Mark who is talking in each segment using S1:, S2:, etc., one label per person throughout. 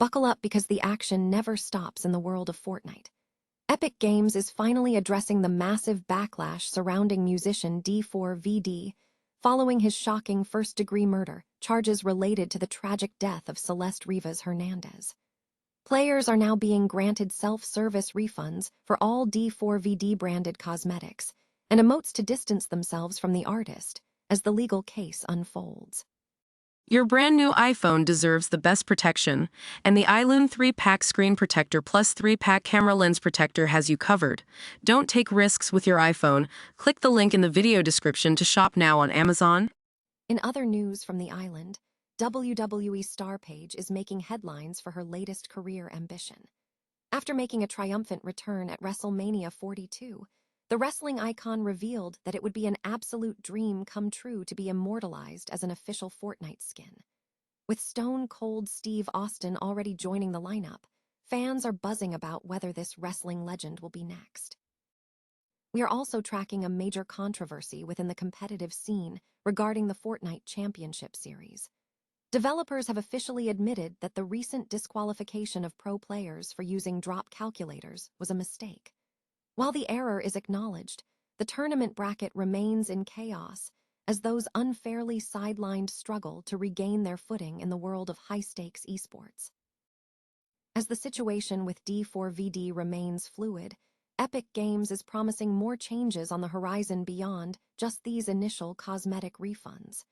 S1: Buckle up because the action never stops in the world of Fortnite. Epic Games is finally addressing the massive backlash surrounding musician D4vd following his shocking first-degree murder, charges related to the tragic death of Celeste Rivas Hernandez. Players are now being granted self-service refunds for all D4vd-branded cosmetics and emotes to distance themselves from the artist as the legal case unfolds.
S2: Your brand new iPhone deserves the best protection, and the iLume 3-pack Screen Protector plus 3-pack Camera Lens Protector has you covered. Don't take risks with your iPhone. Click the link in the video description to shop now on Amazon.
S1: In other news from the island, WWE star Paige is making headlines for her latest career ambition. After making a triumphant return at WrestleMania 42, the wrestling icon revealed that it would be an absolute dream come true to be immortalized as an official Fortnite skin. With Stone Cold Steve Austin already joining the lineup, fans are buzzing about whether this wrestling legend will be next. We are also tracking a major controversy within the competitive scene regarding the Fortnite Championship Series. Developers have officially admitted that the recent disqualification of pro players for using drop calculators was a mistake. While the error is acknowledged, the tournament bracket remains in chaos as those unfairly sidelined struggle to regain their footing in the world of high-stakes esports. As the situation with D4vd remains fluid, Epic Games is promising more changes on the horizon beyond just these initial cosmetic refunds.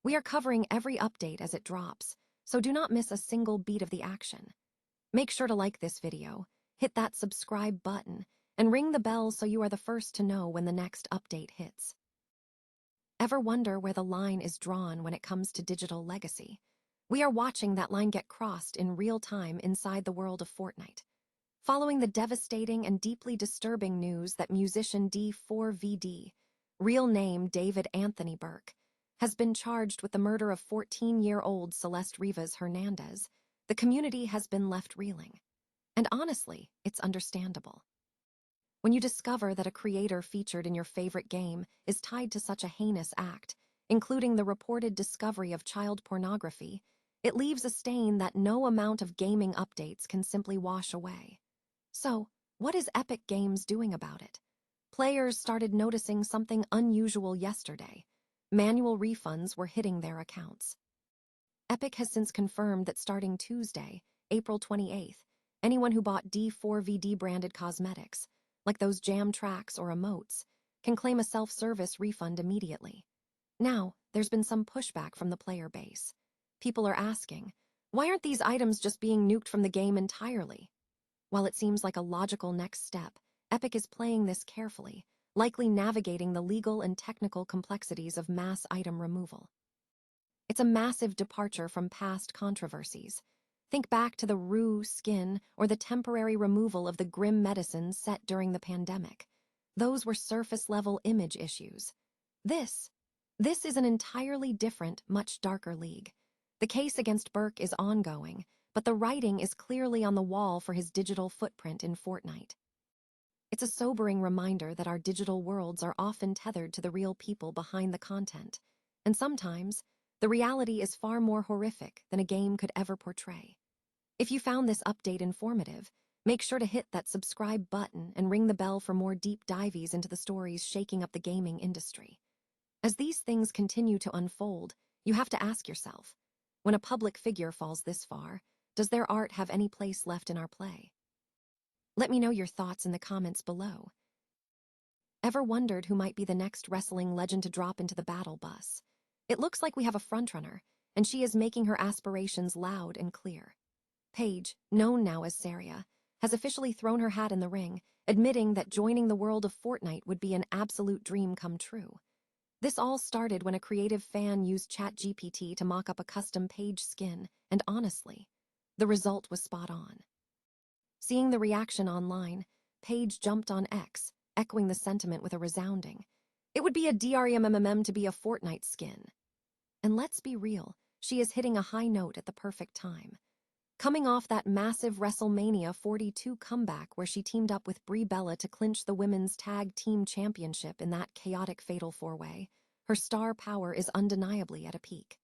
S1: We are covering every update as it drops, so do not miss a single beat of the action. Make sure to like this video, hit that subscribe button, and ring the bell so you are the first to know when the next update hits. Ever wonder where the line is drawn when it comes to digital legacy? We are watching that line get crossed in real time inside the world of Fortnite. Following the devastating and deeply disturbing news that musician D4vd, real name David Anthony Burke, has been charged with the murder of 14-year-old Celeste Rivas Hernandez, the community has been left reeling. And honestly, it's understandable. When you discover that a creator featured in your favorite game is tied to such a heinous act, including the reported discovery of child pornography, it leaves a stain that no amount of gaming updates can simply wash away. So, what is Epic Games doing about it? Players started noticing something unusual yesterday. Manual refunds were hitting their accounts. Epic has since confirmed that starting Tuesday, April 28th, anyone who bought D4vd branded cosmetics, like those jam tracks or emotes, can claim a self-service refund immediately. Now, there's been some pushback from the player base. People are asking, why aren't these items just being nuked from the game entirely? While it seems like a logical next step, Epic is playing this carefully, likely navigating the legal and technical complexities of mass item removal. It's a massive departure from past controversies. Think back to the Rue skin or the temporary removal of the grim medicines set during the pandemic. Those were surface-level image issues. This is an entirely different, much darker league. The case against Burke is ongoing, but the writing is clearly on the wall for his digital footprint in Fortnite. It's a sobering reminder that our digital worlds are often tethered to the real people behind the content, and sometimes the reality is far more horrific than a game could ever portray. If you found this update informative, make sure to hit that subscribe button and ring the bell for more deep dives into the stories shaking up the gaming industry. As these things continue to unfold, you have to ask yourself, when a public figure falls this far, does their art have any place left in our play? Let me know your thoughts in the comments below. Ever wondered who might be the next wrestling legend to drop into the battle bus? It looks like we have a frontrunner, and she is making her aspirations loud and clear. Paige, known now as Saria, has officially thrown her hat in the ring, admitting that joining the world of Fortnite would be an absolute dream come true. This all started when a creative fan used ChatGPT to mock up a custom Paige skin, and honestly, the result was spot on. Seeing the reaction online, Paige jumped on X, echoing the sentiment with a resounding, "It would be a DREMMM to be a Fortnite skin." And let's be real, she is hitting a high note at the perfect time. Coming off that massive WrestleMania 42 comeback where she teamed up with Brie Bella to clinch the Women's Tag Team Championship in that chaotic fatal four-way, her star power is undeniably at a peak.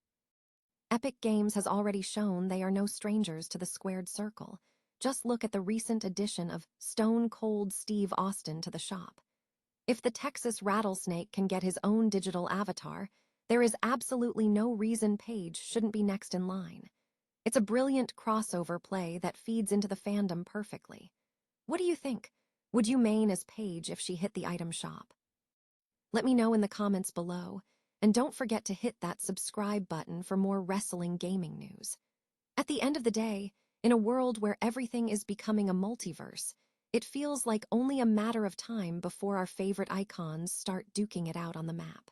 S1: Epic Games has already shown they are no strangers to the squared circle. Just look at the recent addition of Stone Cold Steve Austin to the shop. If the Texas rattlesnake can get his own digital avatar, there is absolutely no reason Paige shouldn't be next in line. It's a brilliant crossover play that feeds into the fandom perfectly. What do you think? Would you main as Paige if she hit the item shop? Let me know in the comments below, and don't forget to hit that subscribe button for more wrestling gaming news. At the end of the day, in a world where everything is becoming a multiverse, it feels like only a matter of time before our favorite icons start duking it out on the map.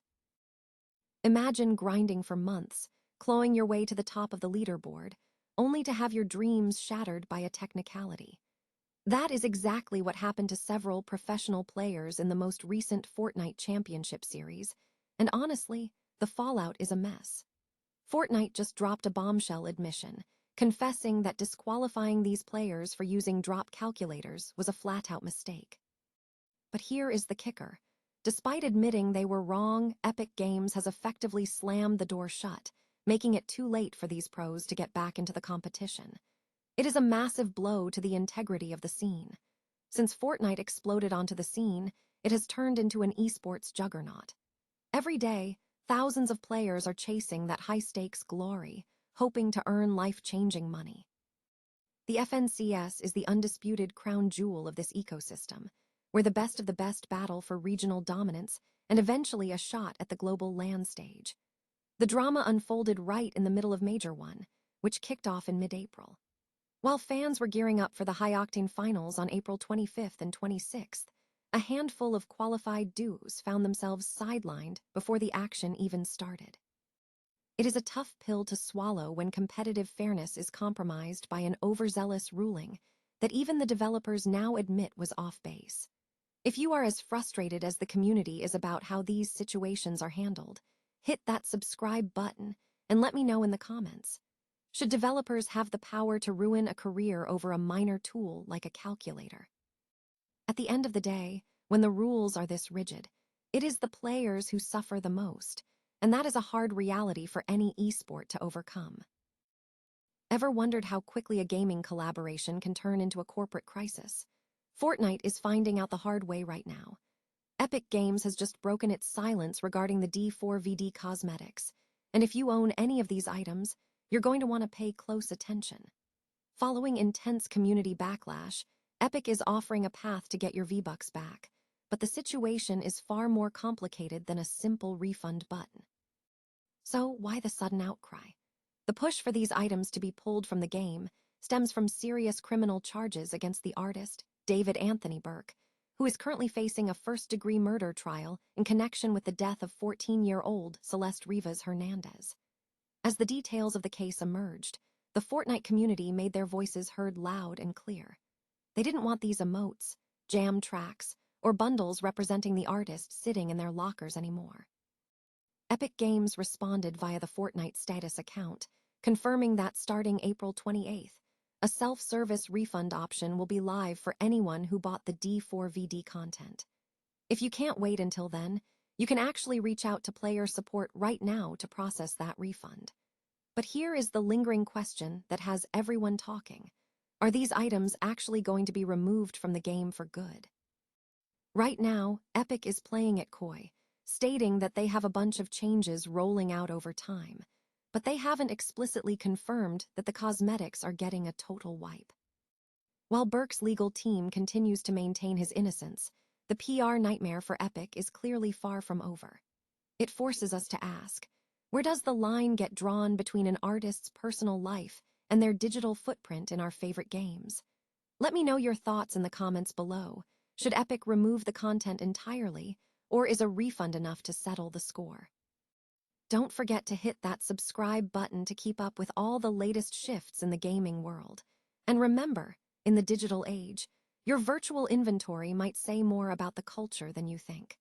S1: Imagine grinding for months, clawing your way to the top of the leaderboard, only to have your dreams shattered by a technicality. That is exactly what happened to several professional players in the most recent Fortnite Championship Series, and honestly, the fallout is a mess. Fortnite just dropped a bombshell admission, confessing that disqualifying these players for using drop calculators was a flat-out mistake. But here is the kicker. Despite admitting they were wrong, Epic Games has effectively slammed the door shut, making it too late for these pros to get back into the competition. It is a massive blow to the integrity of the scene. Since Fortnite exploded onto the scene, it has turned into an esports juggernaut. Every day, thousands of players are chasing that high-stakes glory, hoping to earn life-changing money. The FNCS is the undisputed crown jewel of this ecosystem, where the best of the best battle for regional dominance and eventually a shot at the global LAN stage. The drama unfolded right in the middle of Major 1, which kicked off in mid-April. While fans were gearing up for the high-octane finals on April 25th and 26th, a handful of qualified duos found themselves sidelined before the action even started. It is a tough pill to swallow when competitive fairness is compromised by an overzealous ruling that even the developers now admit was off base. If you are as frustrated as the community is about how these situations are handled, hit that subscribe button and let me know in the comments. Should developers have the power to ruin a career over a minor tool like a calculator? At the end of the day, when the rules are this rigid, it is the players who suffer the most, and that is a hard reality for any esport to overcome. Ever wondered how quickly a gaming collaboration can turn into a corporate crisis? Fortnite is finding out the hard way right now. Epic Games has just broken its silence regarding the D4vd cosmetics, and if you own any of these items, you're going to want to pay close attention. Following intense community backlash, Epic is offering a path to get your V-Bucks back, but the situation is far more complicated than a simple refund button. So why the sudden outcry? The push for these items to be pulled from the game stems from serious criminal charges against the artist, David Anthony Burke, who is currently facing a first-degree murder trial in connection with the death of 14-year-old Celeste Rivas Hernandez. As the details of the case emerged, the Fortnite community made their voices heard loud and clear. They didn't want these emotes, jam tracks, or bundles representing the artist sitting in their lockers anymore. Epic Games responded via the Fortnite status account, confirming that starting April 28th, a self-service refund option will be live for anyone who bought the D4vd content. If you can't wait until then, you can actually reach out to player support right now to process that refund. But here is the lingering question that has everyone talking. Are these items actually going to be removed from the game for good? Right now, Epic is playing it coy, stating that they have a bunch of changes rolling out over time, but they haven't explicitly confirmed that the cosmetics are getting a total wipe. While Burke's legal team continues to maintain his innocence, the PR nightmare for Epic is clearly far from over. It forces us to ask, where does the line get drawn between an artist's personal life and their digital footprint in our favorite games? Let me know your thoughts in the comments below. Should Epic remove the content entirely, or is a refund enough to settle the score? Don't forget to hit that subscribe button to keep up with all the latest shifts in the gaming world. And remember, in the digital age, your virtual inventory might say more about the culture than you think.